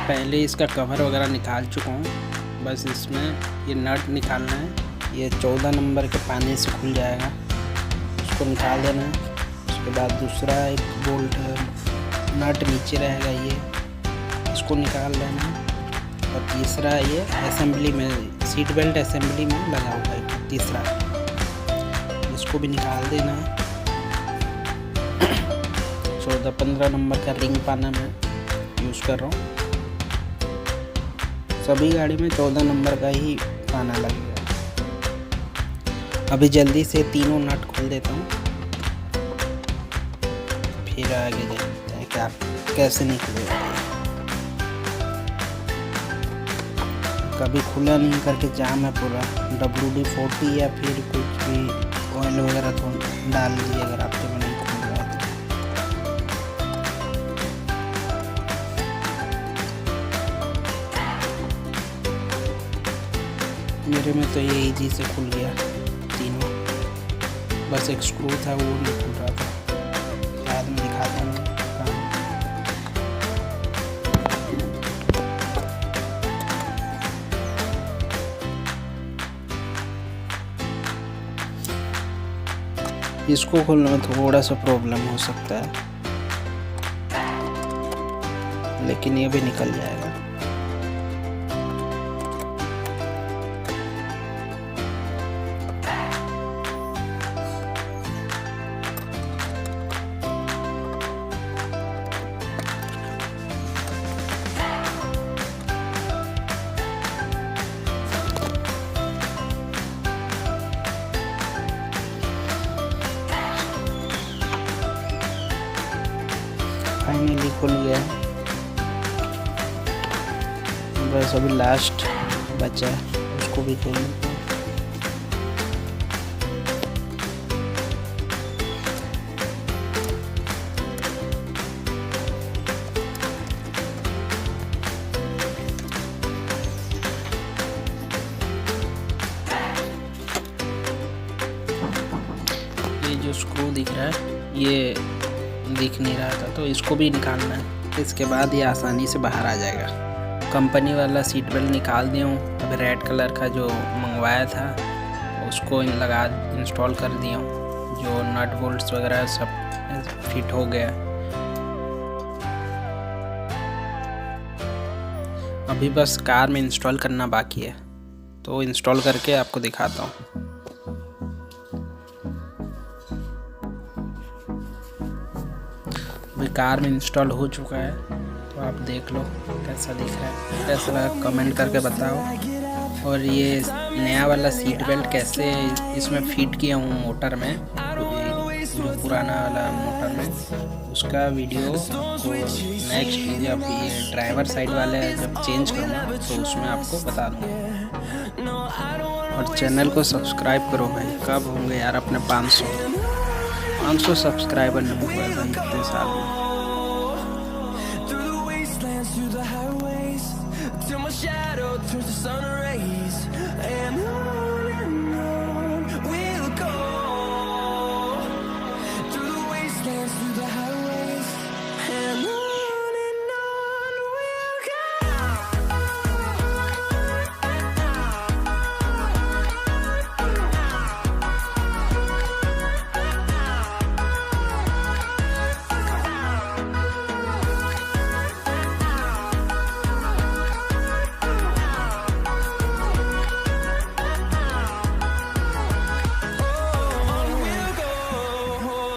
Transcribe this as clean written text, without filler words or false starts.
पहले इसका कवर वगैरह निकाल चुका हूँ। बस इसमें ये नट निकालना है। ये 14 नंबर के पानी से खुल जाएगा, उसको निकाल देना है। उसके बाद दूसरा एक बोल्ट नट नीचे रहेगा, ये इसको निकाल लेना है। और तीसरा ये असेंबली में, सीट बेल्ट असेंबली में लगा हुआ है तीसरा, इसको भी निकाल देना है। 14-15 नंबर का रिंग पाना मैं यूज़ कर रहा हूँ। सभी गाड़ी में 14 नंबर का ही पाना लगेगा। अभी जल्दी से तीनों नट खोल देता हूँ, फिर आगे देखते हैं क्या कैसे निकलेगा। कभी खुला नहीं करके जाम है पूरा। WD-40 या फिर कुछ भी ऑयल वगैरह तो डाल लीजिए अगर आपके में नहीं खुल रहा है तो। मेरे में तो ये इजी से खुल गया तीनों, बस एक स्क्रू था वो नहीं खुल रहा था। बाद में दिखाता हूँ। इसको खोलने में थोड़ा सा प्रॉब्लम हो सकता है, लेकिन ये भी निकल जाएगा। फाइनली खुल गया। बस अभी लास्ट बचा है, उसको भी खोल लेते हैं। ये जो स्क्रू दिख रहा है ये दिख नहीं रहा था, तो इसको भी निकालना है। इसके बाद ये आसानी से बाहर आ जाएगा। कंपनी वाला सीट बेल्ट निकाल दिया हूँ। अभी रेड कलर का जो मंगवाया था उसको इंस्टॉल कर दिया हूँ। जो नट बोल्ट्स वगैरह सब फिट हो गया। अभी बस कार में इंस्टॉल करना बाकी है, तो इंस्टॉल करके आपको दिखाता हूँ। कार में इंस्टॉल हो चुका है, तो आप देख लो कैसा दिख रहा है। कैसा लगा कमेंट करके बताओ। और ये नया वाला सीट बेल्ट कैसे इसमें फिट किया हूँ मोटर में, जो पुराना वाला मोटर में, उसका वीडियो को नेक्स्ट जब ये ड्राइवर साइड वाले जब चेंज करूँगा तो उसमें आपको बता दूँगा। और चैनल को सब्सक्राइब करो भाई। कब होंगे यार अपने 500 सब्सक्राइबर नहीं हुआ भाई इतने साल में। Till my shadow turns to sun rays.